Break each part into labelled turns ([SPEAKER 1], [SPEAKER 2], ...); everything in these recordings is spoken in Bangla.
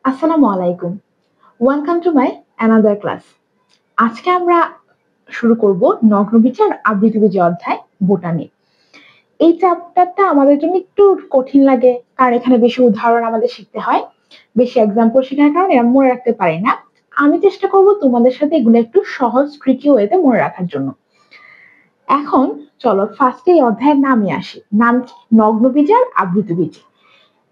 [SPEAKER 1] আসসালামু আলাইকুম। Welcome to my another class. আজকে আমরা শুরু করব নগ্নবীজি আর আবৃতবীজি অধ্যায় বোটানি। এই চ্যাপ্টারটা আমাদের জন্য একটু কঠিন লাগে কারণ এখানে বেশি উদাহরণ আমাদের শিখতে হয়, বেশি এক্সাম্পল শেখার কারণে আমরা মনে রাখতে পারি না। আমি চেষ্টা করব তোমাদের সাথে এগুলো একটু সহজ ট্রিকি ওয়েতে মনে রাখার জন্য। এখন চলো ফার্স্টে এই অধ্যায়ের নামে আসি। নাম কি? নগ্নবীজি আর আবৃতবীজি।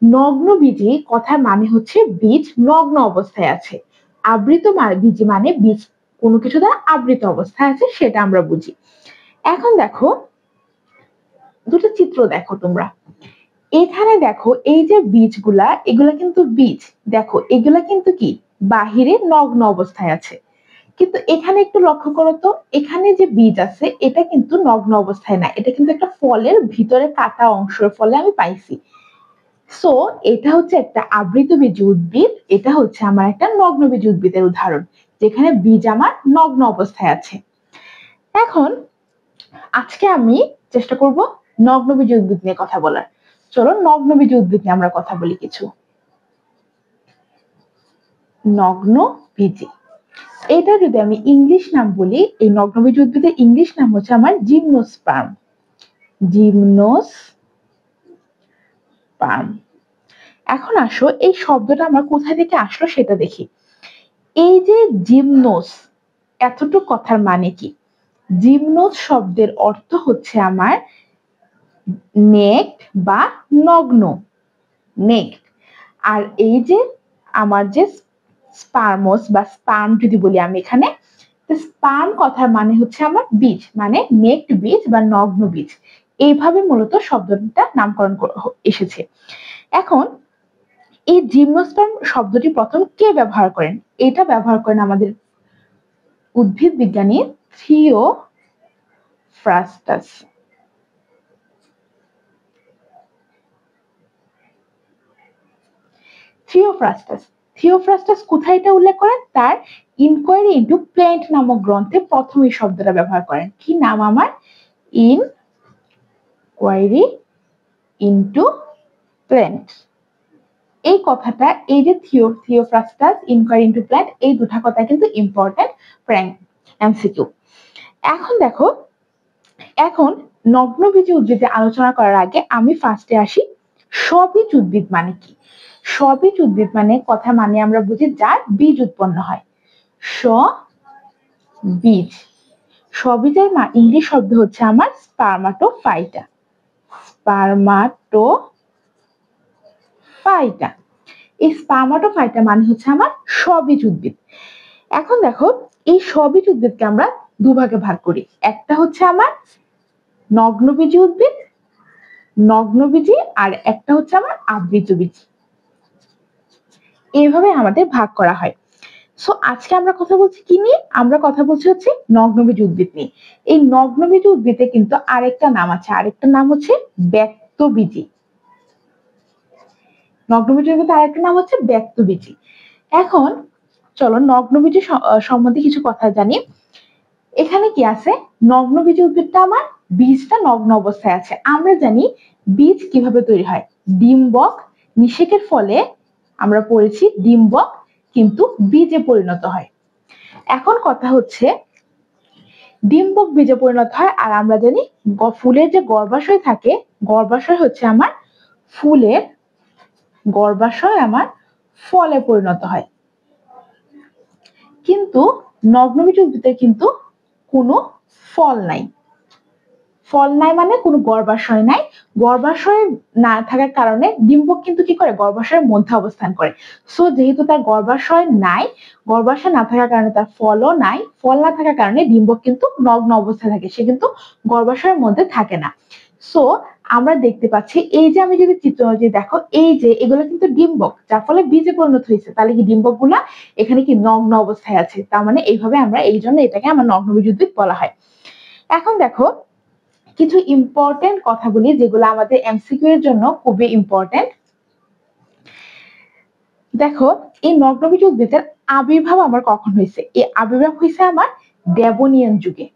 [SPEAKER 1] নগ্নবীজি কথার মানে হচ্ছে বীজ নগ্ন অবস্থায় আছে। আবৃত বীজি মানে বীজ কোনো কিছু দ্বারা আবৃত অবস্থায় আছে, সেটা আমরা বুঝি। এখন দেখো দুটো চিত্র দেখো তোমরা। এখানে দেখো এই যে বীজগুলা, এগুলা কিন্তু বীজ। দেখো এগুলা কিন্তু কি বাহিরে নগ্ন অবস্থায় আছে, কিন্তু এখানে একটু লক্ষ্য করো তো, এখানে যে বীজ আছে এটা কিন্তু নগ্ন অবস্থায় না, এটা কিন্তু একটা ফলের ভিতরে কাটা অংশের ফলে আমি পাইছি। সো এটা হচ্ছে একটা আবৃতবীজী উদ্ভিদ, এটা হচ্ছে আমার একটা নগ্নবীজী উদ্ভিদের উদাহরণ, যেখানে বীজ আমার নগ্ন অবস্থায় আছে। এখন আজকে আমি চেষ্টা করব নগ্নবীজী উদ্ভিদ নিয়ে কথা বলার। চলো নগ্নবীজী উদ্ভিদ নিয়ে আমরা কথা বলি কিছু। নগ্নবীজী, এটা যদি আমি ইংলিশ নাম বলি, এই নগ্নবীজী উদ্ভিদের ইংলিশ নাম হচ্ছে আমার জিমনোস্পার্ম। জিমনোস্পার্ম। এখন আসো এই শব্দটা আমার কোথা থেকে আসলো সেটা দেখি। এই যে জিমনোস, এতটুকু কথার মানে কি? জিমনোস শব্দের অর্থ হচ্ছে আমার নেক্ট বা নগ্ন, নেক্ট। আর এই যে আমার যে স্পার্মোস বা স্পার্ম যদি বলি আমি এখানে, স্পার্ম কথার মানে হচ্ছে আমার বীজ, মানে নেক্ট বীজ বা নগ্ন বীজ। এইভাবে মূলত শব্দটা নামকরণ এসেছে। এখন এই জিমনোস্পার্ম শব্দটি প্রথম কে ব্যবহার করেন? এটা ব্যবহার করেন আমাদের উদ্ভিদ বিজ্ঞানী থিওফ্রাস্টাস। থিওফ্রাস্টাস কোথায় এটা উল্লেখ করেন? তার ইনকোয়ারি ইনটু প্ল্যান্ট নামক গ্রন্থে প্রথম এই শব্দটা ব্যবহার করেন। কি নাম আমার? Inquiry into plant. এই কথাটা, এই যে থিওফ্রাস্টাস, ইনকোয়ারি ইনটু প্ল্যান্ট, এই দুটা কথা কিন্তু ইম্পর্টেন্ট এমসিকিউ। এখন দেখো, এখন নগ্নবীজী উদ্ভিদে আলোচনা করার আগে আমি ফার্স্টে আসি স্ববীজ উদ্ভিদ মানে কি। স্ববীজ উদ্ভিদ মানে কথা মানে আমরা বুঝি যার বীজ উৎপন্ন হয়। স্ববীজ, স্ববীজের ইংলিশ শব্দ হচ্ছে আমার স্পার্মাটোফাইটা। স্পার্মাটোফাইটা, এই স্পার্মাটোফাইটা মানে হচ্ছে আমার স্ববীজ উদ্ভিদ। এখন দেখো এই স্ববীজ উদ্ভিদকে আমরা দুভাগে ভাগ করি। একটা হচ্ছে আমার নগ্নবীজী উদ্ভিদ, নগ্নবীজী, আর একটা হচ্ছে আমার আবৃতবীজী। এইভাবে আমাদের ভাগ করা হয়। সো আজকে আমরা কথা বলছি কি নিয়ে? আমরা কথা বলছি হচ্ছে নগ্নবীজী উদ্ভিদ নিয়ে। এই নগ্নবীজী উদ্ভিদে কিন্তু আরেকটা নাম আছে, আরেকটা নাম হচ্ছে ব্যক্তবীজী। নগ্নবীজী উদ্ভিদের আরেকটা নাম হচ্ছে ব্যক্তবীজী। এখন চলো নগ্নবীজী সম্বন্ধে কিছু কথা জানি। এখানে কি আছে? নগ্নবীজী উদ্ভিদটা আমার বীজটা নগ্ন অবস্থায় আছে। আমরা জানি বীজ কিভাবে তৈরি হয়। ডিম্বক নিষেকের ফলে আমরা পড়েছি ডিম্বক কিন্তু বীজে পরিণত হয়। এখন কথা হচ্ছে ডিম্বক বীজে পরিণত হয়, আর আমরা জানি ফুলের যে গর্ভাশয় থাকে, গর্ভাশয় হচ্ছে আমার ফুলের, গর্ভাশয় আমার ফলে পরিণত হয়। কিন্তু নগ্নবীজী উদ্ভিদের কিন্তু কোনো ফল নাই। ফল নাই মানে কোনো গর্ভাশয় নাই। গর্ভাশয় না থাকার কারণে ডিম্বক কিন্তু কি করে? গর্ভাশয়ের মধ্যে অবস্থান করে। সো যেহেতু তার গর্ভাশয় নাই, গর্ভাশয় না থাকার কারণে তার ফলও নাই, ফল না থাকার কারণে ডিম্বক কিন্তু নগ্ন অবস্থায় থাকে, সে কিন্তু গর্ভাশয়ের মধ্যে থাকে না। সো আমরা দেখতে পাচ্ছি এই যে আমি যদি চিত্র যে দেখো, এই যে এগুলো কিন্তু ডিম্বক, যার ফলে বীজে পরিণত হয়েছে। তাহলে কি ডিম্বক গুলা এখানে কি নগ্ন অবস্থায় আছে? তার মানে এইভাবে আমরা, এই জন্য এটাকে আমার নগ্নবীজী উদ্ভিদ বলা হয়। এখন দেখো কিছু ইম্পর্টেন্ট কথা বলি যেগুলো আমাদের এমসিকিউ এর জন্য খুবই ইম্পর্টেন্ট। দেখো এই নগ্নবীজী উদ্ভিদের আবির্ভাব আমার কখন হয়েছে? এই আবির্ভাব হয়েছে আমার ডেভোনিয়ান যুগে।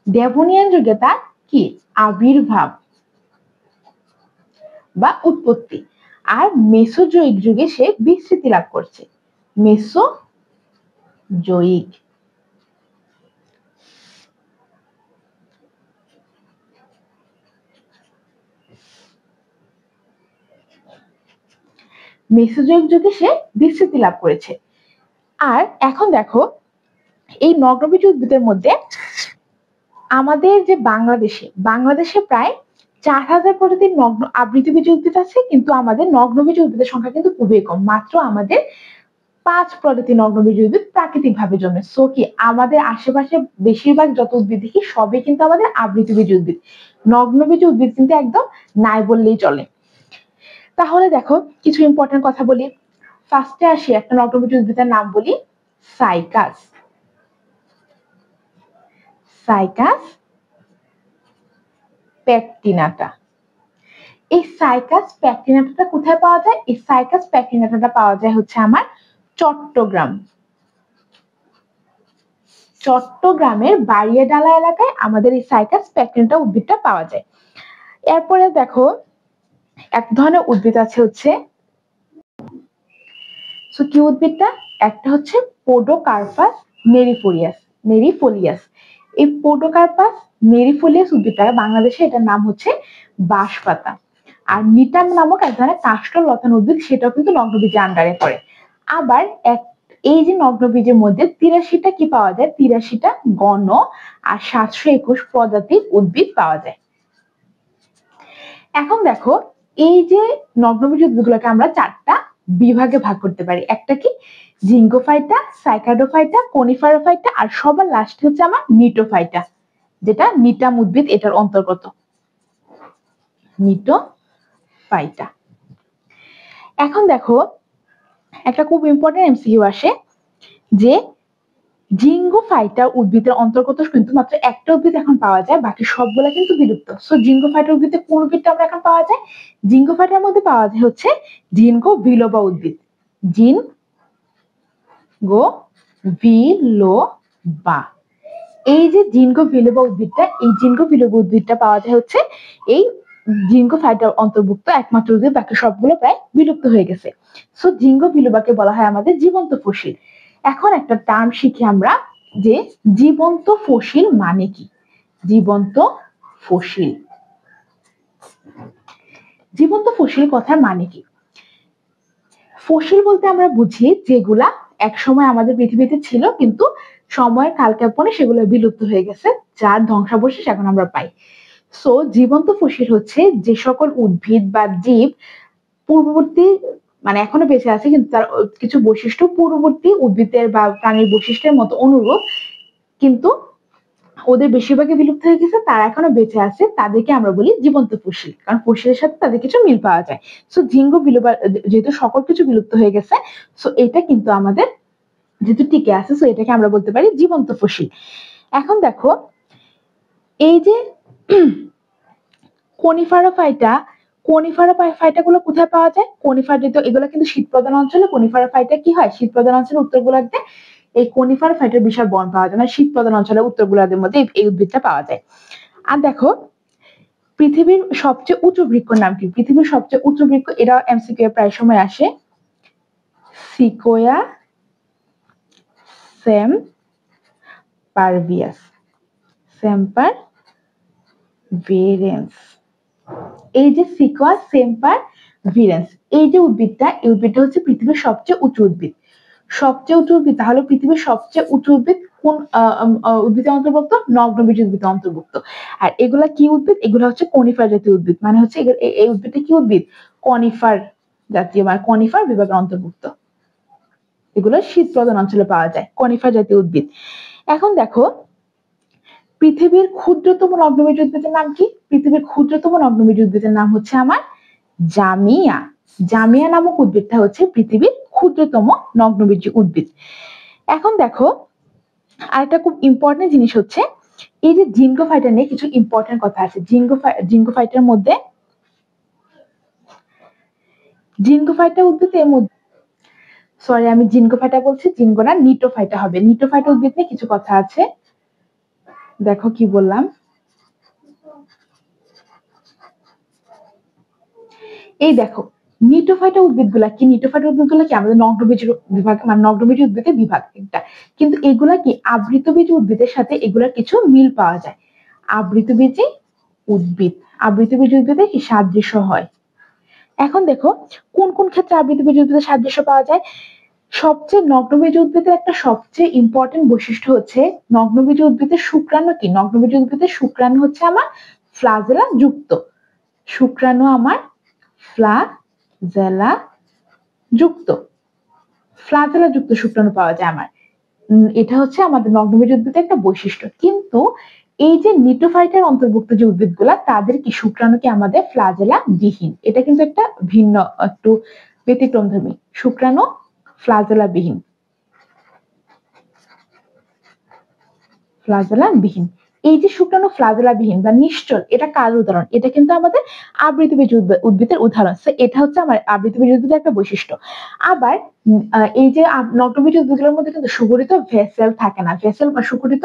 [SPEAKER 1] ডেভোনিয়ান যুগে তার কি আবির্ভাব। বা উৎপত্তি। আর মেসোজোয়িক যুগে সে বিস্তৃতি লাভ করছে। মেসোজোয়িক। মেসোজোয়িক যুগে সে বিস্তৃতি লাভ করেছে। আর এখন দেখো এই নগ্নবীজ উদ্ভিদের মধ্যে আমাদের যে বাংলাদেশে প্রায় 4000 প্রজাতির নগ্ন আবৃতবীজ উদ্ভিদ আছে, কিন্তু আমাদের নগ্নবীজ উদ্ভিদের সংখ্যা কিন্তু খুবই কম। মাত্র আমাদের 5 প্রজাতির নগ্নবীজ উদ্ভিদ প্রাকৃতিক ভাবে জন্মে। সো কি আমাদের আশেপাশে বেশিরভাগ যত উদ্ভিদ দেখি সবই কিন্তু আমাদের আবৃতবীজ উদ্ভিদ। নগ্নবীজ উদ্ভিদ কিন্তু একদম নাই বললেই চলে। তাহলে দেখো কিছু ইম্পর্টেন্ট কথা বলি। ফার্স্টে আসি, একটা নগ্নবীজ উদ্ভিদের নাম বলি, সাইকাস। সাইকাস প্যাকটিনাটা। এই সাইকাস প্যাকটিনাটা কোথায় পাওয়া যায়? এই সাইকাস প্যাকটিনাটা পাওয়া যায় হচ্ছে আমার চট্টগ্রামের বাড়িয়াডালা এলাকায় আমাদের এই সাইকাস প্যাকটিনাটা উদ্ভিদটা পাওয়া যায়। এরপরে দেখো এক ধরনের উদ্ভিদ আছে হচ্ছে, সো কি উদ্ভিদটা? একটা হচ্ছে পোডোকার্পাস নেরিফোলিয়াস। এই পোডোকার্পাস নেরিফোলিয়াস উদ্ভিদটা বাংলাদেশে এটার নাম হচ্ছে বাঁশপাতা। আর নিটাম নামক এক ধরনের কাষ্ঠলতান উদ্ভিদ, সেটাও কিন্তু নগ্নবীজের আন্ডারে পড়ে। আবার এই যে নগ্নবীজের মধ্যে 83টা কি পাওয়া যায়? 83টা গণ আর 721 প্রজাতির উদ্ভিদ পাওয়া যায়। এখন দেখো এই যে নগ্নবীজ উদ্ভিদগুলোকে আমরা 4টা বিভাগে ভাগ করতে পারি। একটা কি? জিঙ্গোফাইটা, সাইকাডোফাইটা, কনিফারোফাইটা, আর সবার লাস্টে হচ্ছে আমার নিটোফাইটা, যেটা নিটাম উদ্ভিদ এটার অন্তর্গত। নিটোফাইটা। এখন দেখো একটা খুব ইম্পর্টেন্ট এমসিকিউ আসে যে জিঙ্গোফাইটা উদ্ভিদের অন্তর্গত কিন্তু মাত্র একটা উদ্ভিদ এখন পাওয়া যায়, বাকি সবগুলা কিন্তু বিলুপ্ত। সো জিঙ্গোফাইটা উদ্ভিদের কোন উদ্ভিদটা আমরা এখন পাওয়া যায়? জিঙ্গোফাইটার মধ্যে পাওয়া যায় হচ্ছে জিনগো বিলোবা উদ্ভিদ। জিনগো বিলোবা। এই যে জিনগো বিলোবা উদ্ভিদটা, এই জিনগো বিলোবা উদ্ভিদটা পাওয়া যায় হচ্ছে এই জিঙ্গোফাইটার অন্তর্ভুক্ত একমাত্র উদ্ভিদ, বাকি সবগুলো প্রায় বিলুপ্ত হয়ে গেছে। সো জিঙ্গো বিলোবাকে বলা হয় আমাদের জীবন্ত ফসিল। এখন একটা টার্ম শিখি আমরা যে জীবন্ত ফসিল মানে কি? জীবন্ত ফসিল, জীবন্ত ফসিল কথার মানে কি? ফসিল বলতে আমরা বুঝি যেগুলা একসময় আমাদের পৃথিবীতে ছিল, কিন্তু সময়ের কালক্ষেপণে সেগুলো বিলুপ্ত হয়ে গেছে, যার ধ্বংসাবশেষ এখন আমরা পাই। সো জীবন্ত ফসিল হচ্ছে যে সকল উদ্ভিদ বা জীব পূর্ববর্তী মানে এখনো বেঁচে আছে, কিন্তু তার কিছু বৈশিষ্ট্য পূর্ববর্তী উদ্ভিদের বা প্রাণীর বৈশিষ্ট্যের মতো অনুরূপ, কিন্তু ওদের বেশিরভাগই বিলুপ্ত হয়ে গেছে, তারা এখনো বেঁচে আছে, তাদেরকে আমরা বলি জীবন্ত ফসিল, কারণ ফসিলের সাথে তাদের কিছু মিল পাওয়া যায়। সো জিঙ্গো বিলোবা, যেহেতু সকল কিছু বিলুপ্ত হয়ে গেছে, সো এটা কিন্তু আমাদের যেহেতু টিকে আছে, সো এটাকে আমরা বলতে পারি জীবন্ত ফসিল। এখন দেখো এই যে কনিফারোফাইটা গুলো কোথায় পাওয়া যায়? কনিফার এগুলো কিন্তু শীত প্রধান অঞ্চলে, কনিফারোফাইটা কি হয়? শীত প্রধান অঞ্চলে উত্তর গোলার্ধে এই কনিফারোফাইটার বিশাল বন পাওয়া যায়, মানে শীত প্রধান অঞ্চলে উত্তর গোলার্ধের মধ্যে এই উদ্ভিদটা পাওয়া যায়। আর দেখো পৃথিবীর সবচেয়ে উঁচু বৃক্ষর নাম কি? পৃথিবীর সবচেয়ে উঁচু বৃক্ষ, এটা এমসিকিউ প্রায় সময় আসে, সিকোয়া সেম্পারভিরেন্স। এই যে সিকোয়া সেম্পারভিরেন্স, এই যে উদ্ভিদটা, এই উদ্ভিদটা হচ্ছে পৃথিবীর সবচেয়ে উঁচু উদ্ভিদ। সবচেয়ে উঁচু উদ্ভিদ, তাহলে পৃথিবীর সবচেয়ে উঁচু উদ্ভিদ কোন উদ্ভিদের অন্তর্ভুক্ত? নগ্নবীজ উদ্ভিদের অন্তর্ভুক্ত। আর এগুলা কি উদ্ভিদ? এগুলো হচ্ছে কনিফার জাতীয় উদ্ভিদ, মানে হচ্ছে এই উদ্ভিদটা কি উদ্ভিদ? কনিফার জাতীয়, মানে কনিফার বিভাগের অন্তর্ভুক্ত। এগুলো শীত প্রধান অঞ্চলে পাওয়া যায়, কনিফার জাতীয় উদ্ভিদ। এখন দেখো পৃথিবীর ক্ষুদ্রতম নগ্নবীজ উদ্ভিদের নাম কি? পৃথিবীর ক্ষুদ্রতম নগ্নবীজ উদ্ভিদের নাম হচ্ছে আমার জামিয়া। জামিয়া নামক উদ্ভিদটা হচ্ছে পৃথিবীর ক্ষুদ্রতম নগ্নবীজ উদ্ভিদ। এখন দেখো আরেকটা খুব ইম্পর্টেন্ট জিনিস হচ্ছে, এই যে জিঙ্গোফাইটা নিয়ে কিছু ইম্পর্টেন্ট কথা আছে। জিঙ্গোফাইটার মধ্যে জিঙ্গোফাইটা উদ্ভিদের মধ্যে, সরি আমি জিঙ্গোফাইটা বলছি, জিঙ্গো না, নিটোফাইটা হবে। নিটোফাইটা উদ্ভিদ নিয়ে কিছু কথা আছে, দেখো কি বললাম। এই দেখো নিটোফাইটা উদ্ভিদগুলা কি, নিটোফাইটা উদ্ভিদগুলা কি আমাদের নগ্নবীজের বিভাগ, মানে নগ্নবীজ উদ্ভিদের বিভাগ একটা, কিন্তু এগুলা কি আবৃতবীজ উদ্ভিদের সাথে এগুলা কিছু মিল পাওয়া যায়। আবৃতবীজী উদ্ভিদ, আবৃতবীজ উদ্ভিদে কি সাদৃশ্য হয়। এখন দেখো কোন কোন ক্ষেত্রে আবৃতবীজ উদ্ভিদের সাদৃশ্য পাওয়া যায়। সবচেয়ে নগ্নবীজ উদ্ভিদের একটা সবচেয়ে ইম্পর্টেন্ট বৈশিষ্ট্য হচ্ছে নগ্নবীজ উদ্ভিদের শুক্রাণু কি, নগ্নবীজ উদ্ভিদের শুক্রাণু হচ্ছে আমার ফ্লাজেলা যুক্ত, শুক্রাণু আমার ফ্লাজেলা যুক্ত, ফ্লাজেলা যুক্ত শুক্রাণু পাওয়া যায় আমার। এটা হচ্ছে আমাদের নগ্নবীজ উদ্ভিদের একটা বৈশিষ্ট্য। কিন্তু এই যে নিটোফাইটার অন্তর্ভুক্ত যে উদ্ভিদগুলা তাদের কি শুক্রাণু কি আমাদের ফ্লাজেলা বিহীন, এটা কিন্তু একটা ভিন্ন একটু ব্যতিক্রমধর্মী, শুক্রাণু ফ্লাজেলা বিহীন, ফ্লাজেলা বিহীন। এই যে শুক্রাণু ফ্লাজেলা বিহীন বা নিশ্চল, এটা কার উদাহরণ, এটা কিন্তু আমাদের আবৃতবীজ উদ্ভিদের উদাহরণ। এটা হচ্ছে আমার আবৃতবীজ উদ্ভিদের একটা বৈশিষ্ট্য। আবার এই যে নগ্নবীজ উদ্ভিদগুলোর মধ্যে কিন্তু সুগঠিত ভেসেল থাকে না, ভেসেল বা সুগঠিত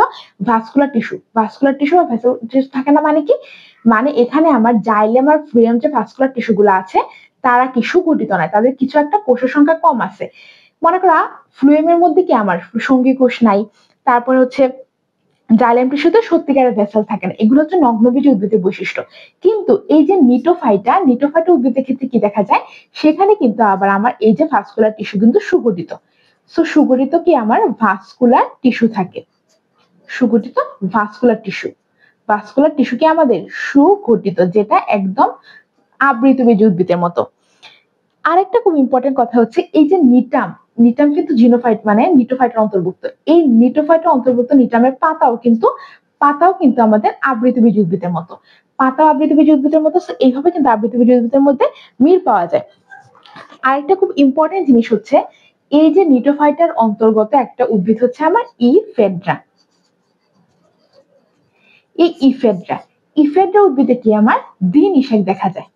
[SPEAKER 1] ভাস্কুলার টিস্যু, ভাস্কুলার টিস্যু বা ভেসেল টিস্যু থাকে না, মানে কি, মানে এখানে আমার জাইলেম আর ফ্লুয়েম যে ভাস্কুলার টিস্যু গুলো আছে তারা কি সুগঠিত নয়, তাদের কিছু একটা কোষের সংখ্যা কম আছে। মনে করা ফ্লুয়েমের মধ্যে কি আমার সঙ্গী কোষ নাই, তারপরে হচ্ছে জাইলেম টিস্যুতে সত্যিকারের ভেসেল থাকে না, এগুলো হচ্ছে নগ্নবীজ উদ্ভিদের বৈশিষ্ট্য। কিন্তু এই যে নিটোফাইটা, নিটোফাইটা উদ্ভিদের ক্ষেত্রে কি দেখা যায়, সেখানে কিন্তু আবার আমার এই যে ভাস্কুলার টিস্যু কিন্তু সুগঠিত। সো সুগঠিত কি আমার ভাস্কুলার টিস্যু থাকে, সুগঠিত ভাস্কুলার টিস্যু, ভাস্কুলার টিস্যু কি আমাদের সুগঠিত, যেটা একদম আবৃতবীজ উদ্ভিদের মতো। আরেকটা খুব ইম্পর্টেন্ট কথা হচ্ছে এই যে নিটাম, নিটাম কিন্তু জিনোফাইট মানে নিটোফাইটের অন্তর্ভুক্ত। এই নিটোফাইটের অন্তর্ভুক্ত নিটামের পাতাও কিন্তু আমাদের আবৃতবীজ উদ্ভিদের মতো, পাতাও আবৃতবীজ উদ্ভিদের মতো। এইভাবে কিন্তু আবৃতবীজ উদ্ভিদের মধ্যে মিল পাওয়া যায়। আরেকটা খুব ইম্পর্টেন্ট জিনিস হচ্ছে এই যে নিটোফাইটার অন্তর্গত একটা উদ্ভিদ হচ্ছে আমার ইফেড্রা। এই ইফেড্রা, ইফেড্রা উদ্ভিদে কি আমার দ্বিনিষেক দেখা যায়।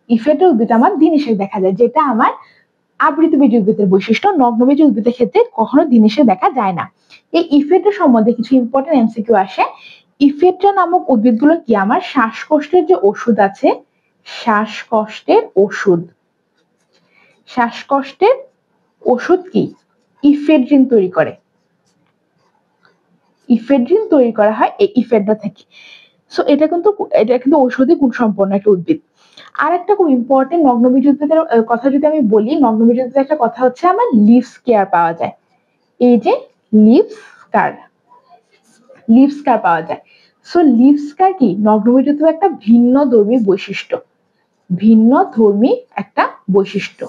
[SPEAKER 1] ইফেড্রা উদ্ভিদ আমার দ্বিনিষেক দেখা যায়, যেটা আমার আবৃতবীজ উদ্ভিদের বৈশিষ্ট্য, নগ্নবীজ উদ্ভিদের ক্ষেত্রে কখনো দ্বিনিষেক দেখা যায় না। এই ইফেড্রা সম্বন্ধে কিছু ইম্পর্টেন্ট এমসিকিউ আসে। ইফেড্রা নামক উদ্ভিদগুলো কি আমার শ্বাসকষ্টের যে ওষুধ আছে, শ্বাসকষ্টের ওষুধ, শ্বাসকষ্টের ওষুধ কি ইফেড্রিন তৈরি করে, ইফেড্রিন তৈরি করা হয় এই ইফেড্রা থেকে। সো এটা কিন্তু ঔষধি গুণ সম্পন্ন একটা উদ্ভিদ। আর একটা খুব ইম্পর্টেন্ট নগ্নবীজ উদ্ভিদের কথা যদি আমি বলি, নগ্নবীজ উদ্ভিদের একটা কথা হচ্ছে আমার লিভ স্কেয়ার পাওয়া যায়। এই যে লিভ স্কার পাওয়া যায়। সো লিভ স্কার কি নগ্নবীজ উদ্ভিদের একটা ভিন্ন ধর্মী বৈশিষ্ট্য, ভিন্ন ধর্মী একটা বৈশিষ্ট্য।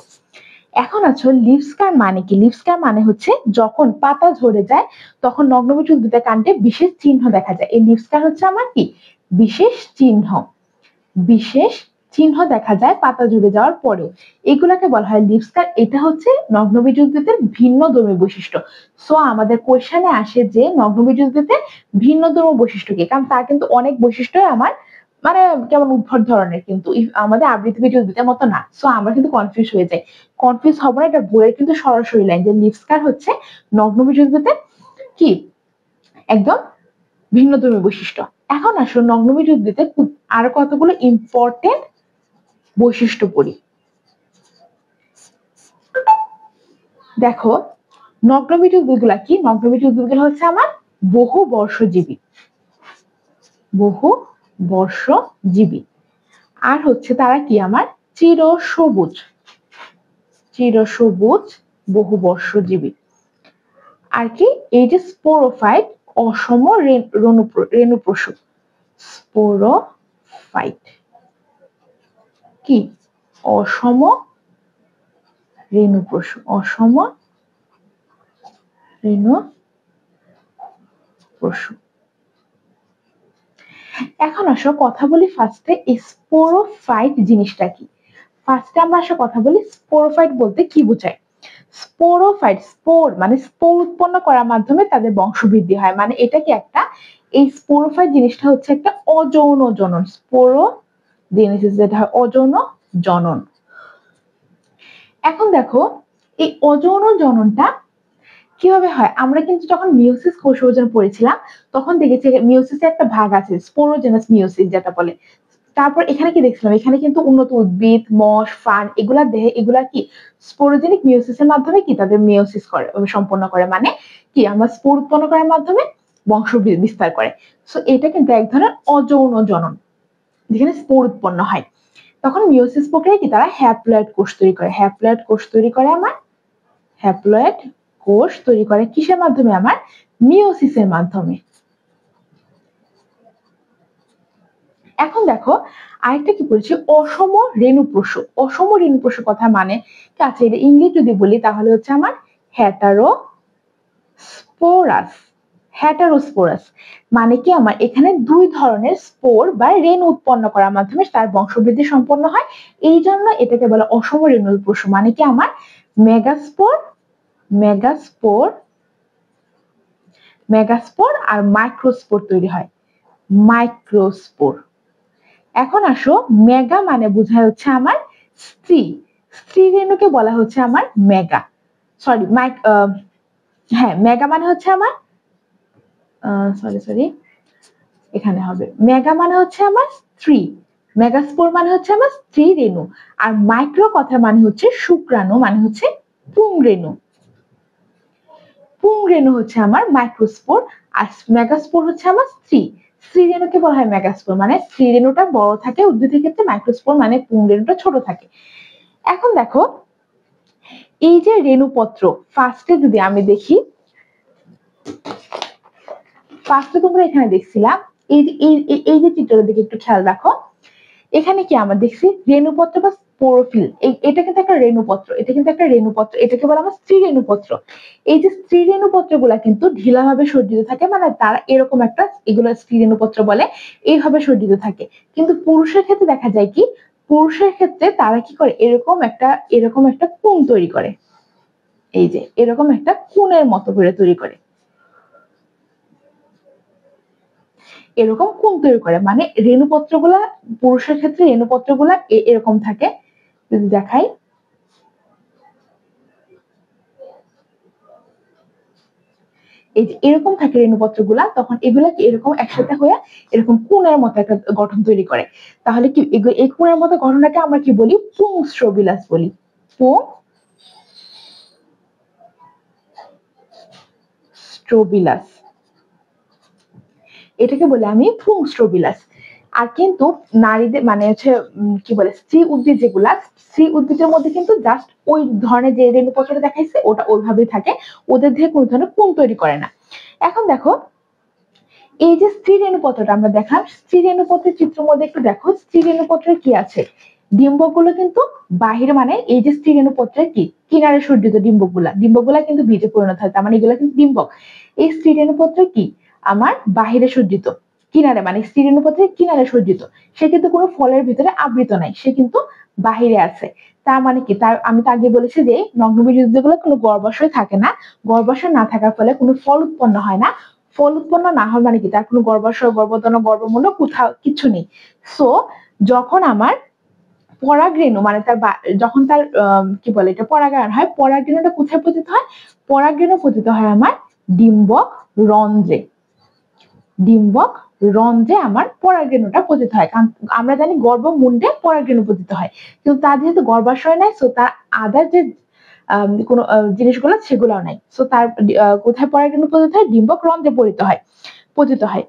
[SPEAKER 1] এখন আছো লিভ স্কার মানে কি, লিভ স্কার মানে হচ্ছে যখন পাতা ঝরে যায় তখন নগ্নবীজ উদ্ভিদের কাণ্ডে বিশেষ চিহ্ন দেখা যায়। এই লিভ স্কার হচ্ছে আমার কি বিশেষ চিহ্ন, বিশেষ চিহ্ন দেখা যায় পাতা ঝরে যাওয়ার পরেও, এগুলাকে বলা হয় লিভ স্কার। এটা হচ্ছে নগ্নবীজ উদ্ভিদের ভিন্ন ধর্মী বৈশিষ্ট্য। সো আমাদের কোশ্চেনে আসে যে নগ্নবীজ উদ্ভিদের ভিন্ন ধর্মী বৈশিষ্ট্য কি, কারণ তার কিন্তু অনেক বৈশিষ্ট্য আমার মানে কেমন উদ্ভট ধরনের, কিন্তু আমাদের আবৃতবীজ উদ্ভিদের মতো না। সো আমরা কিন্তু কনফিউজ হয়ে যাই, কনফিউজ হবো না, এটা বইয়ের কিন্তু সরাসরি লাইন যে লিভ স্কার হচ্ছে নগ্নবীজ উদ্ভিদের কি একদম ভিন্ন ধর্মী বৈশিষ্ট্য। এখন আসো নগ্নবীজ উদ্ভিদের আরো কতগুলো ইম্পর্টেন্ট বৈশিষ্ট্য পড়ি। দেখো নগ্নবীজ উদ্ভিদগুলা কি, নগ্নবীজ উদ্ভিদগুলো হচ্ছে আমার বহু বর্ষজীবী, বহু বর্ষজীবী। আর হচ্ছে তারা কি আমার চিরসবুজ, চিরসবুজ বহু বর্ষজীবী। আর কি এই যে স্পোরোফাইট অসম রেণুপ্রসূ, স্পোরোফাইট কি অসম রেণুপ্রসূ, অসম রেণুপ্রসূ। এখন আসো কথা বলি ফার্স্টে স্পোরোফাইট জিনিসটা কি। ফার্স্টে আমরা আসো কথা বলি স্পোরোফাইট বলতে কি বোঝায়। স্পোরোফাইট, স্পোর মানে স্পোর উৎপন্ন করার মাধ্যমে তাদের বংশবৃদ্ধি হয়, মানে এটা কি একটা এই স্পোরোফাইট জিনিসটা হচ্ছে একটা অযৌন জনন, স্পোরোজেনেসিস যেটা হয় অযৌন জনন। এখন দেখো এই অযৌন জননটা কিভাবে হয়? আমরা কিন্তু যখন মিওসিস কোষ বিভাজন পড়েছিলাম তখন দেখেছি মিওসিসের একটা ভাগ আছে স্পোরোজেনাস মিওসিস যেটা বলে। তারপর এখানে কি দেখছিলাম? এখানে কিন্তু উন্নত উদ্ভিদ, মশ, ফার্ন এগুলা দেহে এগুলা কি স্পোরোজেনিক মিওসিসের মাধ্যমে কি তাদের মিওসিস করে সম্পন্ন করে। মানে কি আমরা স্পোর উৎপন্ন করার মাধ্যমে বংশ বিস্তার করে। সো এটা কিন্তু এক ধরনের অযৌন জনন যেখানে স্পোর উৎপন্ন হয়। তখন মিওসিস প্রক্রিয়ায় কি তারা হ্যাপ্লয়েড কোষ তৈরি করে। হ্যাপ্লয়েড কোষ তৈরি করে আমার হ্যাপ্লয়েড কোষ তৈরি করে কিসের মাধ্যমে? আমার মিওসিসের মাধ্যমে। এখন দেখো আরেকটা কি বলছি, অসম রেণুপ্রশ। অসম রেণুপ্রশ কথা মানে আচ্ছা এটা ইংলিশ যদি বলি তাহলে হচ্ছে আমার হ্যাটারোস্পোরাস। হ্যাটারোস্পোরাস মানে কি আমার এখানে দুই ধরনের স্পোর বা রেণু উৎপন্ন করার মাধ্যমে তার বংশবৃদ্ধি সম্পন্ন হয়। এই জন্য এটাকে বলে অসম রেণুপ্রশ। মানে কি আমার মেগাস্পোর মেগাস্পোর মেগাস্পোর আর মাইক্রোস্পোর তৈরি হয়। মাইক্রোস্পোর। এখন আসো মেগা মানে বোঝায় হচ্ছে আমার স্ত্রী। স্ত্রী রেণুকে বলা হচ্ছে আমার মেগা। সরি হ্যাঁ মেগা মানে হচ্ছে আমার সরি এখানে হবে মেগা মানে হচ্ছে আমার স্ত্রী। মেগাস্পোর মানে হচ্ছে আমার স্ত্রী রেণু। আর মাইক্রো কথা মানে হচ্ছে শুক্রাণু, মানে হচ্ছে পুংরেণু। পুংরেণু হচ্ছে আমার মাইক্রোস্পোর আর মেগাস্পোর হচ্ছে আমার স্ত্রী। স্ত্রী রেণুকে বলা হয় মেগাস্পোর। মানে স্ত্রী রেণুটা বড় থাকে উদ্ভিদের ক্ষেত্রে, মাইক্রোস্পোর মানে পুংরেণুটা ছোট থাকে। এখন দেখো এই যে রেণুপত্র, ফার্স্টে যদি আমি দেখি, ফার্স্টে তোমরা এখানে দেখছিলাম এই যে চিত্রটার দিকে একটু খেয়াল রাখো। এখানে কি আমরা দেখছি রেণুপত্র বা স্পোরোফিল। এটা কিন্তু একটা রেণুপত্র, এটা কিন্তু একটা রেণুপত্র, এটাকে বলা আমার স্ত্রী রেণুপত্র। এই যে স্ত্রী রেণুপত্র গুলা কিন্তু ঢিলাভাবে সজ্জিত থাকে, মানে তারা এরকম একটা, এগুলো স্ত্রী রেণুপত্র বলে, এইভাবে সজ্জিত থাকে। কিন্তু পুরুষের ক্ষেত্রে দেখা যায় কি, পুরুষের ক্ষেত্রে তারা কি করে এরকম একটা কোণ তৈরি করে। এই যে এরকম একটা কোণের মতো করে তৈরি করে, এরকম কোণ তৈরি করে। মানে রেণুপত্রগুলা পুরুষের ক্ষেত্রে রেণুপত্রগুলা এরকম থাকে। যদি দেখাই, এই যে এরকম থাকে রেণুপত্রগুলা, তখন এগুলা কি এরকম একসাথে হয়ে এরকম কোণের মতো একটা গঠন তৈরি করে। তাহলে কি এই কোণের মতো গঠনটাকে আমরা কি বলি? পুংস্ট্রোবিলাস বলি। পুংস্ট্রোবিলাস, এটাকে বলে আমি পুংস্ট্রোবিলাস। আর কিন্তু নারীদের মানে হচ্ছে কি বলে স্ত্রী উদ্ভিদ যেগুলা, স্ত্রী উদ্ভিদের মধ্যে কিন্তু জাস্ট ওই ধরনের যে রেণুপত্রটা দেখাইছে ওটা ওইভাবেই থাকে, ওদের দেহে কোনো ধরনের কোণ তৈরি করে না। এখন দেখো এই যে স্ত্রী রেণুপত্রটা আমরা দেখলাম, স্ত্রী রেণুপত্রের চিত্র মধ্যে একটু দেখো স্ত্রী রেণুপত্রের কি আছে। ডিম্বকগুলো কিন্তু বাহিরে, মানে এই যে স্ত্রী রেণুপত্রের কি কিনারে সজ্জিত ডিম্বকগুলা কিন্তু বীজে পরিণত হয়, তার মানে এগুলো কিন্তু ডিম্বক। এই স্ত্রী রেণুপত্র কি আমার বাহিরে সজ্জিত, কিনারে মানে স্ত্রী রেণুপত্রের কিনারে সজ্জিত। সে কিন্তু কোনো ফলের ভিতরে আবৃত নাই, সে কিন্তু বাহিরে আছে। তার মানে কি, তার আমি তো আগে বলেছি যে নগ্নবীজ উদ্ভিদগুলো কোনো গর্ভাশয় থাকে না। গর্ভাশয় না থাকার ফলে কোনো ফল উৎপন্ন হয় না। ফল উৎপন্ন না হয় মানে কি, তার কোনো গর্ভাশয়, গর্ভধারণ, গর্ভমুণ্ড কোথাও কিছু নেই। সো যখন আমার পরাগরেণু মানে যখন তার কি বলে এটা পরাগায়ন হয়, পরাগরেণুটা কোথায় পতিত হয়? পরাগরেণু পতিত হয় আমার ডিম্বক রন্ধ্রে। ডিম্বক রন্ধ্রে আমার পরাগরেণুটা পতিত হয়। কারণ আমরা জানি গর্ভমুণ্ডে পরাগরেণু পতিত হয়, কিন্তু তার যেহেতু গর্ভাশয় নাই, সো তার আদার যে কোন জিনিসগুলো সেগুলো নাই। সো তার কোথায় পরাগরেণু পতিত হয়? ডিম্বক রন্ধ্রে পতিত হয়।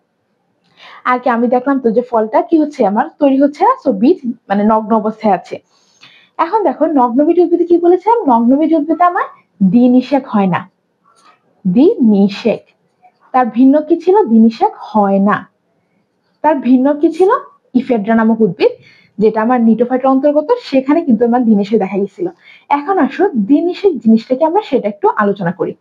[SPEAKER 1] আর কি আমি দেখলাম তো যে ফলটা কি হচ্ছে আমার তৈরি হচ্ছে না, সো বীজ মানে নগ্ন অবস্থায় আছে। এখন দেখো নগ্নবীজ উদ্ভিদে কি বলেছিলাম, নগ্নবীজ উদ্ভিদে আমার দ্বিনিষেক হয় না। দ্বিনিষেক, তার ভিন্ন কি ছিল? দ্বিনিষেক হয় না। তার ভিন্ন কি ছিল? ইফেড্রা নামক উদ্ভিদ, যেটা আমার নিটোফাইটের অন্তর্গত, সেখানে কিন্তু আমার দ্বিনিষেক দেখা গেছিল। এখন আসো দ্বিনিষেক জিনিসটাকে আমরা সেটা একটু আলোচনা করি।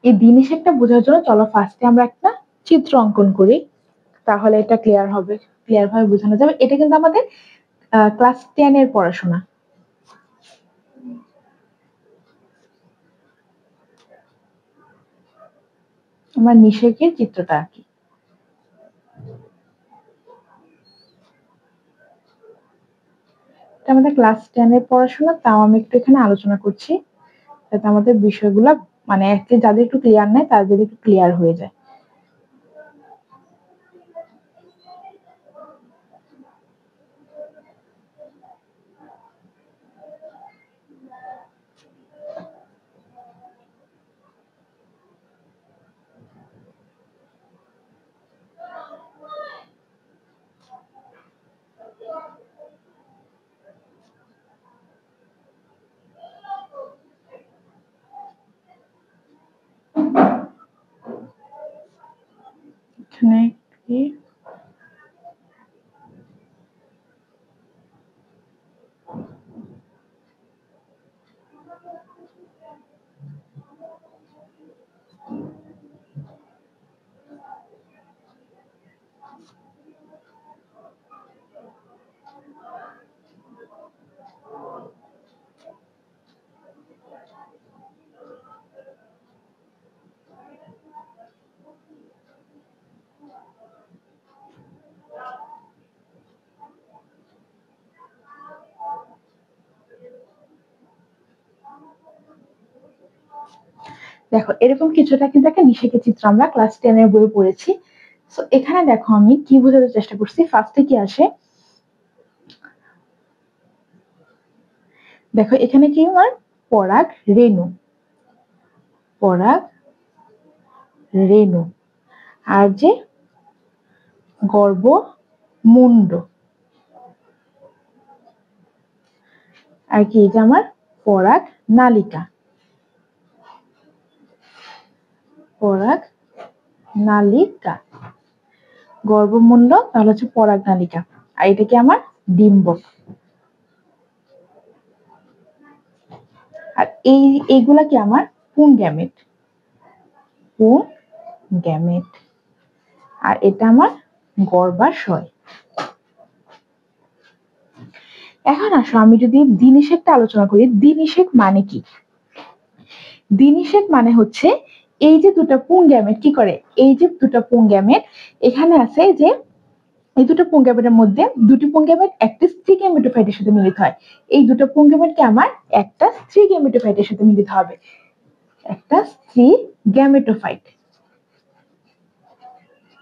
[SPEAKER 1] এই দ্বিনিষেকটা বোঝার জন্য চলো ফার্স্টে আমরা একটা চিত্র অঙ্কন করি, তাহলে এটা ক্লিয়ার ভাবে বোঝানো যাবে। এটা কিন্তু আমাদের ক্লাস 10 এর পড়াশোনা। আমার নিষেকের চিত্রটা আঁকি। আমাদের ক্লাস 10 এর পড়াশোনা, তাও আমি একটু এখানে আলোচনা করছি যাতে আমাদের বিষয়গুলো মানে যাদের একটু ক্লিয়ার নাই তাদের একটু ক্লিয়ার হয়ে যায়। এখানে কি দেখো এরকম কিছুটা কিন্তু একটা নিষেকের চিত্র আমরা ক্লাস 10 এর বইয়ে পড়েছি। সো এখানে দেখো আমি কি বোঝাতে চেষ্টা করছি, ফার্স্টে কি আসে দেখো, এখানে কি আমার পরাগ রেণু, পরাগ রেণু, আর যে গর্ভমুণ্ড, আর কি এটা আমার পরাগ নালিকা, পরাগ নালিকা, গর্ভমুণ্ড তাহলে হচ্ছে পরাগ নালিকা, আর এটা কি আমার ডিম্বক। আর এইগুলা কি আমার পুংগ্যামেট, পুংগ্যামেট, আর এটা আমার গর্ভাশয়। এখন আসো আমি যদি দ্বিনিষেকটা আলোচনা করি, দ্বিনিষেক মানে কি? দ্বিনিষেক মানে হচ্ছে এই যে দুটো পুংগ্যামেট কি করে, এই যে দুটো পুংগ্যামেট এখানে আছে, যে এই দুটো পুংগ্যামেটের মধ্যে দুটি পুংগ্যামেট একটা স্ত্রী গ্যামেটোফাইটের সাথে মিলিত হয়। এই দুটো পুংগ্যামেটকে আমার একটা স্ত্রী গ্যামেটোফাইটের সাথে মিলিত হবে, একটা স্ত্রী গ্যামেটোফাইট,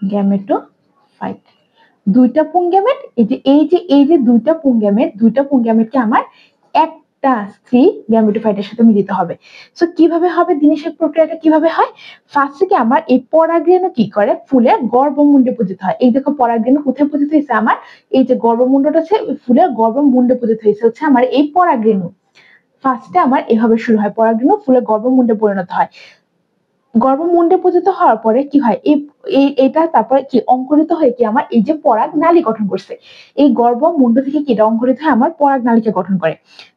[SPEAKER 1] গ্যামেটোফাইট। দুইটা পুংগ্যামেট, এই যে দুইটা পুংগ্যামেটকে আমার একটা স্ত্রী গ্যামেটোফাইটের সাথে মিলিত হবে। সো কিভাবে হবে দ্বিনিষেক প্রক্রিয়াটা, কিভাবে হয়? ফার্স্টে কি আমার এই পরাগরেণু কি করে, ফুলের গর্ভমুণ্ডে পতিত হয়। এই দেখো পরাগরেণু কোথায় পতিত হয়েছে, আমার এই যে গর্ভমুণ্ডটা আছে ফুলের গর্ভমুণ্ডে পতিত হয়েছে হচ্ছে আমার এই পরাগরেণু। ফার্স্টে আমার এভাবে শুরু হয়, পরাগরেণু ফুলের গর্ভমুণ্ডে পরিণত হয়। গর্ভমুণ্ডে পতিত হওয়ার পরে কি হয়, এটা তারপরে কি অঙ্কুরিত হয়ে কি আমার এই যে পরাগ নালী গঠন করছে। এই গর্ভমুণ্ড থেকে কি এটা অঙ্কুরিত হয়ে আমার পরাগ নালীকে গঠন করে।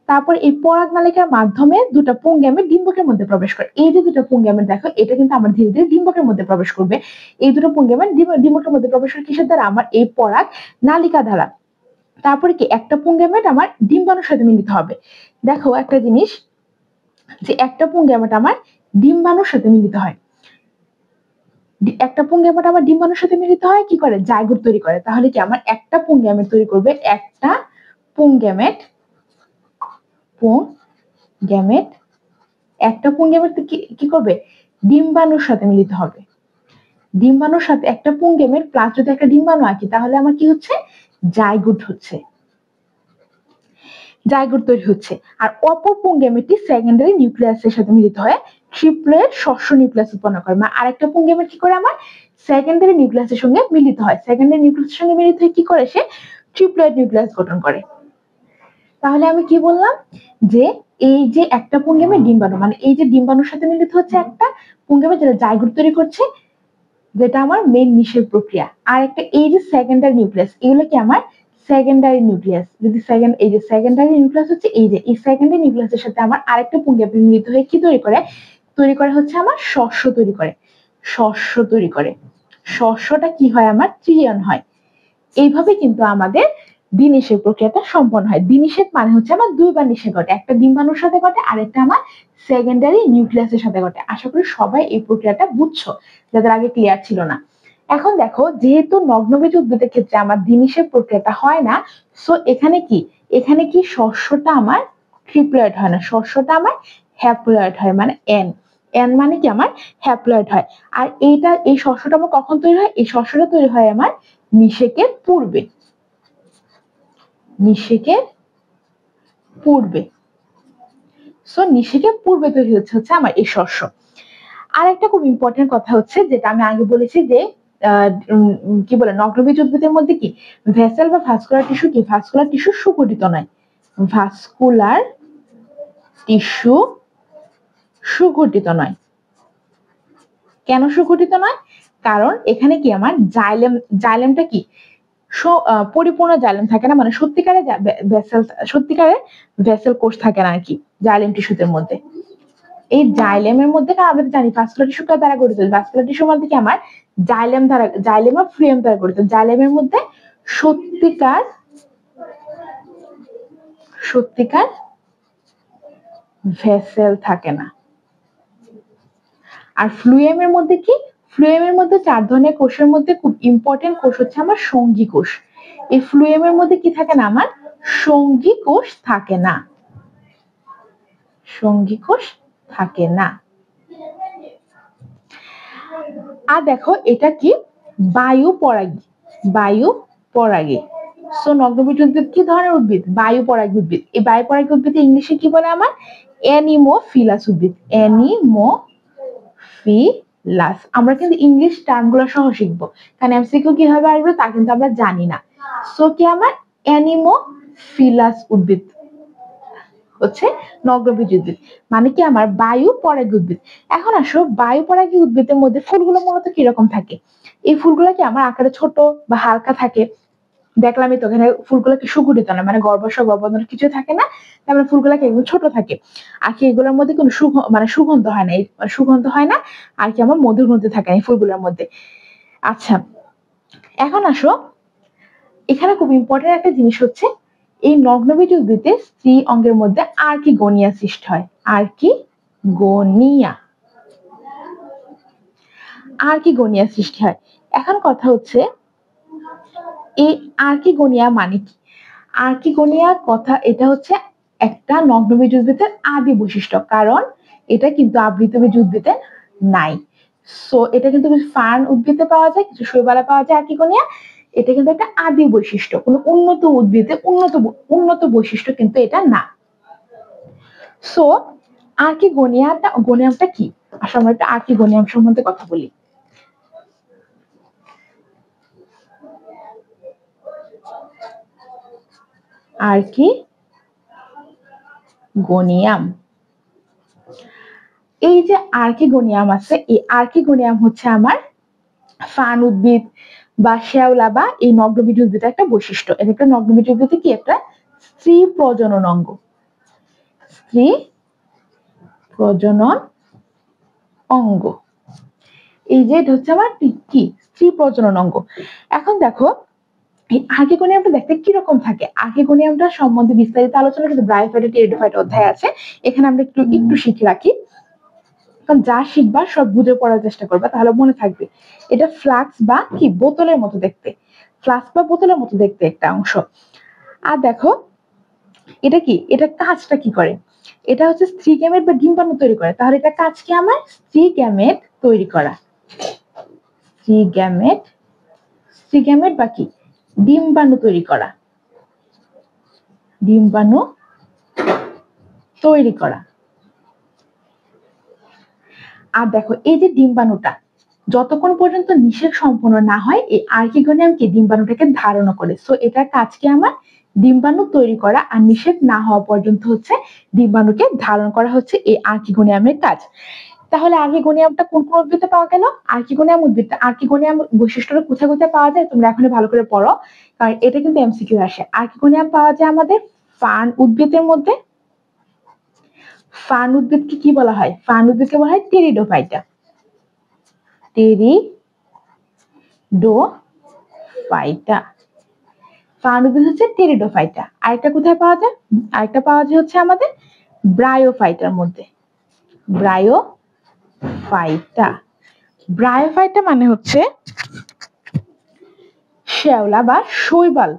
[SPEAKER 1] তারপর এই পরাগ নালিকার মাধ্যমে দুটো পুংগ্যামেট ডিম্বকের মধ্যে প্রবেশ করে। এই যে দুটো পুংগ্যামেট দেখো, এটা কিন্তু আমার ধীরে ধীরে ডিম্বকের মধ্যে প্রবেশ করবে। এই দুটো পুংগ্যামেট ডিম্বকের মধ্যে প্রবেশ করে কিসের দ্বারা, আমার এই পরাগ নালিকা দ্বারা। তারপরে কি একটা পুংগ্যামেট আমার ডিম্বাণুর সাথে মিলিত হবে। দেখো একটা জিনিস, যে একটা পুংগ্যামেট আমার ডিম্বাণুর সাথে মিলিত হয়, একটা পুংগ্যামেট আমার ডিম্বাণুর সাথে মিলিত হয় কি করে, জাইগোট তৈরি করে। তাহলে কি আমার একটা পুংগ্যামেট তৈরি করবে, একটা পুংগ্যামেট, পুংগ্যামেট, একটা পুংগ্যামেট কি করবে, ডিম্বাণুর সাথে মিলিত হবে। ডিম্বাণুর সাথে একটা পুংগ্যামেট প্লাস যদি একটা ডিম্বাণু আঁকি, তাহলে আমার কি হচ্ছে, জাইগোট হচ্ছে, জাইগোট তৈরি হচ্ছে। আর অপর পুংগ্যামেটটি সেকেন্ডারি নিউক্লিয়াসের সাথে মিলিত হয়ে ট্রিপ্লয়েড শস্য নিউক্লিয়াস উৎপন্ন করে। মানে আরেকটা পুংগ্যামেট কি করে, আমার সেকেন্ডারি নিউক্লিয়াসের সঙ্গে মিলিত হয়, সেকেন্ডারি নিউক্লিয়াসের সঙ্গে মিলিত হয়ে কি করে, সে ট্রিপ্লয়েড নিউক্লিয়াস গঠন করে। তাহলে আমি কি বললাম, যে এই যে একটা পুংগ্যামেট ডিম্বাণু, মানে এই যে ডিম্বাণুর সাথে মিলিত হচ্ছে একটা পুংগ্যামেট যেটা জাইগোট তৈরি করছে, যেটা আমার মেইন নিষেক প্রক্রিয়া। আর একটা এই যে সেকেন্ডারি নিউক্লিয়াস, এগুলো কি আমার সেকেন্ডারি নিউক্লিয়াস। যদি এই যে সেকেন্ডারি নিউক্লিয়াস হচ্ছে এই যে এই সেকেন্ডারি নিউক্লিয়াসের সাথে আমার আরেকটা পুংগ্যামেট মিলিত হয়ে কি তৈরি করে, হচ্ছে আমার শস্য তৈরি করে, শস্য তৈরি করে। শস্যটা কি হয়, আমার ত্রিয়ন হয়। এইভাবে কিন্তু আমাদের দ্বিনিষেক প্রক্রিয়াটা সম্পন্ন হয়। দ্বিনিষেক মানে হচ্ছে আমার দুইবার নিষেক ঘটে, একটা ডিম্বাণুর সাথে ঘটে, আরেকটা আমার সেকেন্ডারি নিউক্লিয়াসের সাথে ঘটে। আশা করি সবাই এই প্রক্রিয়াটা বুঝছো, যাদের আগে ক্লিয়ার ছিল না। এখন দেখো, যেহেতু নগ্নবীজ উদ্ভিদের ক্ষেত্রে আমার দ্বিনিষেক প্রক্রিয়াটা হয় না, সো এখানে কি এখানে কি শস্যটা আমার ট্রিপ্লয়েড হয় না, শস্যটা আমার হ্যাপ্লয়েড হয়, মানে এন। এন মানে কি আমার হ্যাপ্লয়েড হয়। আর এই শস্যটা আমার কখন তৈরি হয়? এই শস্যটা তৈরি হয় আমার নিষেকের পূর্বে, নিষেকের পূর্বে। সো নিষেকের পূর্বে তৈরি হচ্ছে আমার এই শস্য। আর একটা খুব ইম্পর্টেন্ট কথা হচ্ছে, যেটা আমি আগে বলেছি যে কি বলে নগ্নবীজ উদ্ভিদের মধ্যে কি ভেসেল বা ভাস্কুলার টিস্যু কি, ভাস্কুলার টিস্যু সুগঠিত নয়, ভাস্কুলার টিস্যু সুগঠিত নয়। কেন সুগঠিত নয়? কারণ এখানে কি আমার জাইলেমটা কি পরিপূর্ণ জাইলেম থাকে না, মানে সত্যিকারের ভেসেল কোষ থাকে না আর কি জাইলেম টিস্যুদের মধ্যে। এই জাইলেমের মধ্যে আমরা জানি ভাস্কুলার টিস্যু দ্বারা গঠিত, ভাস্কুলার টিস্যুর মধ্যে কি আমার জাইলেম আর ফ্লুয়েম দ্বারা গঠিত। জাইলেমের মধ্যে সত্যিকার ভেসেল থাকে না। আর ফ্লুয়েমের মধ্যে কি, ফ্লুয়েমের মধ্যে 4 ধরনের কোষের মধ্যে খুব ইম্পর্টেন্ট কোষ হচ্ছে আমার সঙ্গী কোষ। এই ফ্লুয়েমের মধ্যে কি থাকে না, আমার সঙ্গী কোষ থাকে না, সঙ্গী কোষ থাকে না। আর দেখো এটা কি বায়ু পরাগী, বায়ু পরাগী। সো নগ্নবীজ উদ্ভিদ কি ধরনের উদ্ভিদ? বায়ু পরাগী উদ্ভিদ। এই বায়ু পরাগী উদ্ভিদ ইংলিশে কি বলে আমার? অ্যানিমোফিলাস উদ্ভিদ, অ্যানিমোফিলাস। আমরা কিন্তু ইংলিশ টার্ম গুলো সহ শিখবো, কারণ এমসিকিউ কিভাবে আসবে তা কিন্তু আমরা জানি না। সো কি আমার অ্যানিমোফিলাস উদ্ভিদ হচ্ছে নগ্নবীজ উদ্ভিদ, মানে কি আমার বায়ু পরাগী উদ্ভিদ। এখন আসো বায়ু পরাগী উদ্ভিদের মধ্যে ফুলগুলো মূলত কিরকম থাকে? এই ফুলগুলো কি আমার আকারে ছোট বা হালকা থাকে। দেখলামই তো এখানে ফুলগুলো কি সুগঠিত না, মানে গর্ভবন্ধন কিছু থাকে না, তারপরে ফুলগুলো কি একদম ছোট থাকে। আর কি এগুলোর মধ্যে কোনো সুগন্ধ হয় না, সুগন্ধ হয় না, আর কি আমার মধুর মধ্যে থাকে না এই ফুলগুলোর মধ্যে। আচ্ছা, এখন আসো এখানে খুব ইম্পর্টেন্ট একটা জিনিস হচ্ছে, এই নগ্নবীজ উদ্ভিদে স্ত্রী অঙ্গের মধ্যে আর কি গনিয়া সৃষ্টি হয়? আর কি গনিয়া, আর কি গনিয়া সৃষ্টি হয়? এখন কথা হচ্ছে এই আর্কিগোনিয়া মানে কি? আর্কিগোনিয়া কথা এটা হচ্ছে একটা নগ্নবীজ উদ্ভিদের আদি বৈশিষ্ট্য, কারণ এটা কিন্তু আবৃতবীজ উদ্ভিদে নাই। সো এটা কিন্তু ফার্ন উদ্ভিদে পাওয়া যায়, কিছু শৈবালে পাওয়া যায় আর্কিগোনিয়া। এটা কিন্তু একটা আদি বৈশিষ্ট্য, কোনো উন্নত উদ্ভিদে উন্নত বৈশিষ্ট্য কিন্তু এটা না। সো গনিয়ামটা কি? আসলে আমরা একটা আর্কিগোনিয়াম সম্বন্ধে কথা বলি। আর্কিগোনিয়াম, এই যে আর্কিগোনিয়াম আছে, এই আর্কিগোনিয়াম হচ্ছে আমার ফার্ন উদ্ভিদ বা শেওলা বা এই নগ্নবীজ উদ্ভিদের একটা বৈশিষ্ট্য। এটা একটা নগ্নবীজ উদ্ভিদে কি একটা স্ত্রী প্রজনন অঙ্গ, স্ত্রী প্রজনন অঙ্গ। এই যে এটা হচ্ছে আমার কি স্ত্রী প্রজনন অঙ্গ। এখন দেখো এই আর্কিগোনিয়ামটা দেখতে কিরকম থাকে? আর্কিগোনিয়ামটা সম্বন্ধে বিস্তারিত আলোচনা কিন্তু ব্রায়োফাইটা টেরিডোফাইটা অধ্যায় আছে, এখানে আমরা একটু শিখে রাখি, কারণ যা শিখবা সব বুঝে পড়ার চেষ্টা করবা, তাহলে মনে থাকবে। এটা ফ্লাক্স বা কি বোতলের মতো দেখতে, ফ্লাক্স বা বোতলের মতো দেখতে একটা অংশ। আর দেখো এটা কি, এটা কাজটা কি করে? এটা হচ্ছে স্ত্রী গ্যামেট বা ডিম্বাণু তৈরি করে। তাহলে এটা কাজ কি আমার? স্ত্রী গ্যামেট তৈরি করা, স্ত্রী গ্যামেট বা কি ডিম্বাণু তৈরি করা, ডিম্বাণু তৈরি করা। আর দেখো এই যে ডিম্বাণুটা যতক্ষণ পর্যন্ত নিষেক সম্পূর্ণ না হয়, এই আর্কিগোনিয়ামকে ডিম্বাণুটাকে ধারণ করে। সো এটার কাজ কি আমার? ডিম্বাণু তৈরি করা, আর নিষেক না হওয়া পর্যন্ত হচ্ছে ডিম্বাণুকে ধারণ করা হচ্ছে এই আর্কিগোনিয়ামের কাজ। তাহলে আর্কিগোনিয়ামটা কোন কোন উদ্ভিদে পাওয়া গেল? আর্কিগোনিয়াম বৈশিষ্ট্যটা কোথায় কোথায় পাওয়া যায় তোমরা এখন ভালো করে পড়ো, কারণ এটা কিন্তু এমসিকিউ আসে। আর্কিগোনিয়াম পাওয়া যায় আমাদের ফার্ন উদ্ভিদের মধ্যে। ফার্ন উদ্ভিদকে কি বলা হয়? ফার্ন উদ্ভিদকে বলা হয় টেরিডোফাইটা, টেরিডোফাইটা। ফার্ন উদ্ভিদ হচ্ছে টেরিডোফাইটা। আরেকটা কোথায় পাওয়া যায়? আরেকটা পাওয়া যায় হচ্ছে আমাদের ব্রায়োফাইটার মধ্যে, ব্রায়োফাইটা। ব্রায়োফাইটা মানে হচ্ছে শেওলা বা শৈবাল,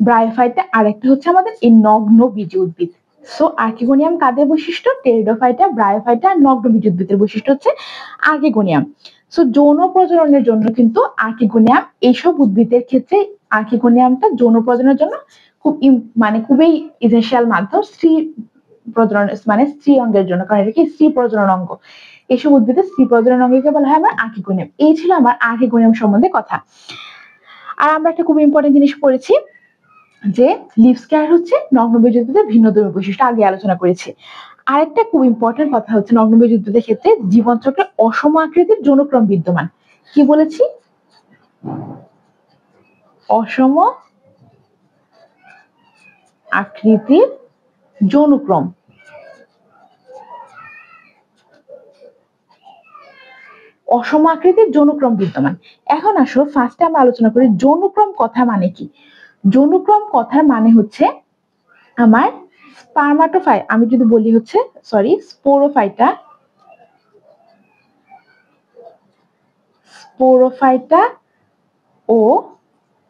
[SPEAKER 1] ব্রায়োফাইটা, আর একটা হচ্ছে আমাদের এই নগ্নবীজী উদ্ভিদ। সো আর্কিগোনিয়াম কাদের বৈশিষ্ট্য? টেরিডোফাইটা, ব্রায়োফাইটা, নগ্নবীজী উদ্ভিদের বৈশিষ্ট্য হচ্ছে আর্কিগোনিয়াম। সো যৌন প্রজননের জন্য কিন্তু আর্কিগোনিয়াম, এইসব উদ্ভিদের ক্ষেত্রে আর্কিগোনিয়ামটা যৌন প্রজননের জন্য খুব মানে খুবই ইসেনশিয়াল মাধ্যম স্ত্রী প্রজনন, মানে স্ত্রী অঙ্গের জন্য, কারণ এটা কি স্ত্রী প্রজনন অঙ্গ। এইসব উদ্ভিদের স্ত্রী প্রজনন অঙ্গকে বলা হয় আমার আর্কিগোনিয়াম। এই ছিল আমার আর্কিগোনিয়াম সম্বন্ধে কথা। আর আমরা একটা খুব ইম্পর্টেন্ট জিনিস পড়েছি যে লিভ স্কেয়ার হচ্ছে নগ্নবীজ উদ্ভিদের ভিন্নধর্মী বৈশিষ্ট্য, আগে আলোচনা করেছি। আরেকটা খুব ইম্পর্টেন্ট কথা হচ্ছে নগ্নবীজ উদ্ভিদের ক্ষেত্রে জীবনচক্রে অসম আকৃতির যৌনক্রম বিদ্যমান। কি বলেছি? অসম আকৃতির যৌনক্রম। অসম আকৃতির যৌনক্রম বিদ্যমান। এখন আসো ফার্স্টে আমরা আলোচনা করি যৌনক্রম কথা মানে কি। যৌনক্রম কথার মানে হচ্ছে আমার স্পারমাটোফাইট, আমি যদি বলি হচ্ছে স্পোরোফাইটা, স্পোরোফাইটা ও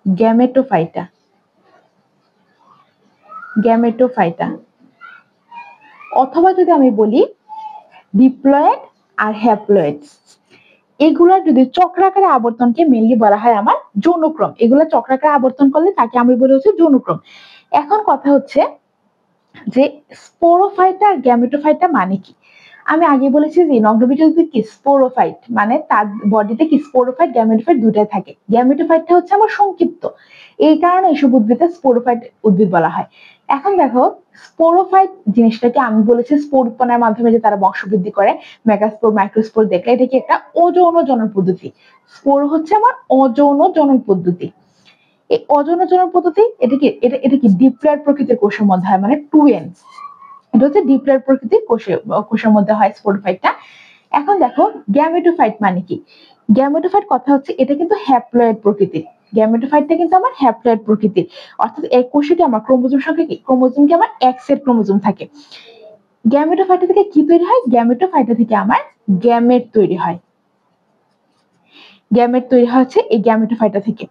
[SPEAKER 1] গ্যামেটোফাইটা, গ্যামেটোফাইটা, অথবা যদি আমি বলি ডিপ্লয়েড আর হ্যাপ্লয়েড, এগুলা যদি চক্রাকারে আবর্তনকে মেনলি বলা হয় আমার যৌনক্রম। এগুলা চক্রাকারে আবর্তন করলে তাকে আমি বলি হচ্ছে যৌনক্রম। এখন কথা হচ্ছে যে স্পোরোফাইটা আর গ্যামেটোফাইটা মানে কি। আমি আগে বলেছি যে নগ্নবীজ উদ্ভিদ কি স্পোরোফাইট, মানে তার বডিতে কি স্পোরোফাইট গ্যামেটোফাইট দুটাই থাকে। গ্যামেটোফাইটটা হচ্ছে আমার সংক্ষিপ্ত, এই কারণে এইসব উদ্ভিদে স্পোরোফাইট উদ্ভিদ বলা হয়। এখন দেখো স্পোরোফাইট জিনিসটাকে আমি বলেছি স্পোর উৎপন্নের মাধ্যমে যে তারা বংশবৃদ্ধি করে, মেগাস্পোর মাইক্রোস্পোর দেখলে এটা কি একটা অযৌন জনন পদ্ধতি। স্পোর হচ্ছে আমার অযৌন জনন পদ্ধতি। এই অযৌন জনন পদ্ধতি এটা কি ডিপ্লয়েড প্রকৃতির কোষের মধ্যে হয়, মানে 2n, এটা হচ্ছে ডিপ্লয়েড প্রকৃতির কোষের মধ্যে হয় স্পোরোফাইটটা। এখন দেখো গ্যামেটোফাইট মানে কি। গ্যামেটোফাইট কথা হচ্ছে এটা কিন্তু হ্যাপ্লয়েড প্রকৃতির। গ্যামেটোফাইটটা কিন্তু আমার হ্যাপ্লয়েড প্রকৃতির, অর্থাৎ এক কোষে কি আমার ক্রোমোজোম সংখ্যা কি, ক্রোমোজোম কি আমার এক্স এর ক্রোমোজোম থাকে। গ্যামেটোফাইটা থেকে কি তৈরি হয়? গ্যামেটোফাইটা থেকে আমার গ্যামেট তৈরি হয়। গ্যামেট তৈরি হচ্ছে এই গ্যামেটোফাইটা থেকে।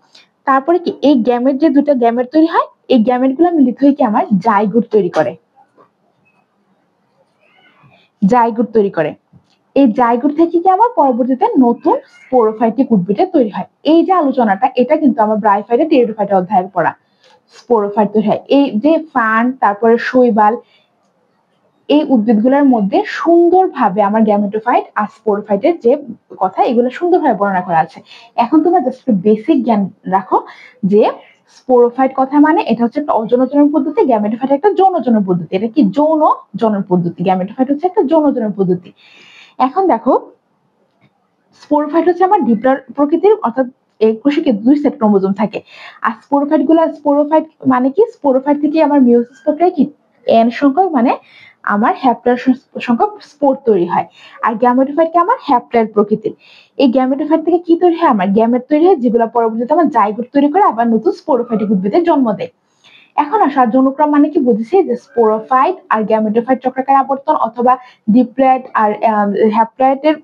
[SPEAKER 1] তারপরে কি এই গ্যামেট, যে দুটো গ্যামেট তৈরি হয়, এই গ্যামেট গুলো মিলিত হয়ে কি আমার জাইগোট তৈরি করে, জাইগোট তৈরি করে। এই জাইগোট থেকে কি আমার পরবর্তীতে নতুন স্পোরোফাইটিক উদ্ভিদ তৈরি হয়। এই যে আলোচনাটা, এটা কিন্তু আমার ব্রায়োফাইটা টেরিডোফাইটা অধ্যায়ে পড়া। স্পোরোফাইট তৈরি হয় এই যে ফার্ন, তারপরে শৈবাল, এই উদ্ভিদগুলোর মধ্যে সুন্দরভাবে আমার গ্যামেটোফাইট আর স্পোরোফাইটের যে কথা, এগুলো সুন্দরভাবে বর্ণনা করা আছে। এখন তোমরা জাস্ট একটু বেসিক জ্ঞান রাখো যে স্পোরোফাইট কথা মানে এটা হচ্ছে একটা অযৌন জনন পদ্ধতি, গ্যামেটোফাইট একটা যৌন জনন পদ্ধতি। এটা কি যৌন জনন পদ্ধতি, গ্যামেটোফাইট হচ্ছে একটা যৌন জনন পদ্ধতি। এখন দেখো স্পোরোফাইট হচ্ছে আমার ডিপ্লয়েড প্রকৃতির, অর্থাৎ এই কোষে কি দুই সেট ক্রোমোজোম থাকে। আর স্পোরোফাইট মানে কি, স্পোরোফাইট থেকে আমার মিয়োসিস প্রক্রিয়ায় কি n সংখ্যক, মানে আমার হ্যাপ্লয়েড সংখ্যক স্পোর তৈরি হয়। আর গ্যামেটোফাইট কি আমার হ্যাপ্লয়েড প্রকৃতির। এই গ্যামেটোফাইট থেকে কি তৈরি হয়? আমার গ্যামেট তৈরি হয়, যেগুলো পরবর্তীতে আমার জাইগোট তৈরি করে আবার নতুন স্পোরোফাইটিক উদ্ভিদের জন্ম দেয়। এখন আসা যৌনক্রম মানে কি বুঝেছি, যে স্পোরোফাইট আর গ্যামেটোফাইট চক্রাকার আবর্তন, অথবা ডিপ্লয়েড আর হ্যাপ্লয়েডের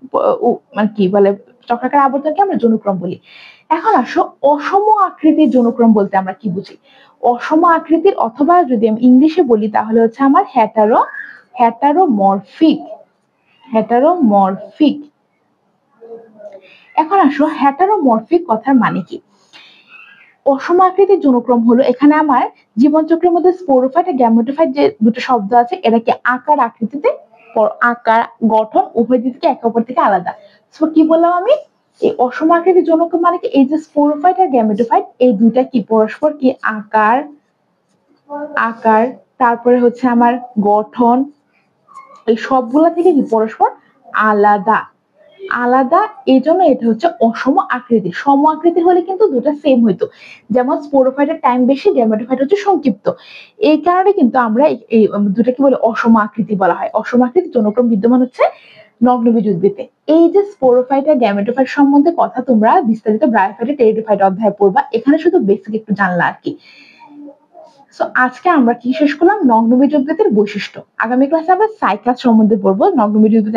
[SPEAKER 1] মানে কি বলে চক্রাকার আবর্তনকে আমরা যৌনক্রম বলি। এখন আসো অসম আকৃতির যৌনক্রম বলতে আমরা কি বুঝি। অসম আকৃতির, অথবা যদি আমি ইংলিশে বলি তাহলে হচ্ছে আমার হ্যাটারোমরফিক। এখন আসো হ্যাটারোমরফিক কথার মানে কি। অসম আকৃতির যৌনক্রম হলো এখানে আমার জীবনচক্রের মধ্যে স্পোরোফাইট আর গ্যামেটোফাইট যে দুটো শব্দ আছে, এটা কি আকার আকৃতিতে, আকার গঠন উভয় দিক থেকে একে অপর থেকে আলাদা। সো কি বললাম আমি, এই অসম আকৃতির যৌনক্রম মানে কি, এই যে স্পোরোফাইট আর গ্যামেটোফাইট এই দুইটা কি পরস্পর কি আকার তারপরে হচ্ছে আমার গঠন, এই সবগুলা থেকে কি পরস্পর আলাদা। এই জন্য এটা হচ্ছে অসম আকৃতির। সম আকৃতির হলে কিন্তু দুটো সেম হইতো, যেমন স্পোরোফাইটের টাইম বেশি, গ্যামেটোফাইট হচ্ছে সংক্ষিপ্ত। এই কারণে কিন্তু আমরা এই দুটাকে বলে অসম আকৃতি বলা হয়। অসম আকৃতির যৌনক্রম বিদ্যমান হচ্ছে নগ্নবীজ উদ্ভিদে। এই যে স্পোরোফাইট আর গ্যামেটোফাইট সম্বন্ধে কথা তোমরা বিস্তারিত ব্রায়োফাইট টেরিডোফাইট অধ্যায়ে পড়বা, এখানে শুধু বেসিক একটু জানলা আর কি। সো আজকে আমরা কি শেষ করলাম, নগ্নবীজ উদ্ভিদের বৈশিষ্ট্য। আগামী ক্লাসে আমরা সাইকাস সম্বন্ধে পড়বো। নগ্নবীজ উদ্ভিদ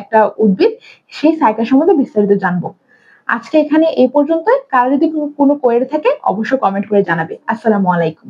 [SPEAKER 1] একটা উদ্ভিদ, সেই সাইকাস সম্বন্ধে বিস্তারিত জানবো। আজকে এখানে এই পর্যন্তই। কারো যদি কোনো কোয়েরি থাকে অবশ্যই কমেন্ট করে জানাবে। আসসালামু আলাইকুম।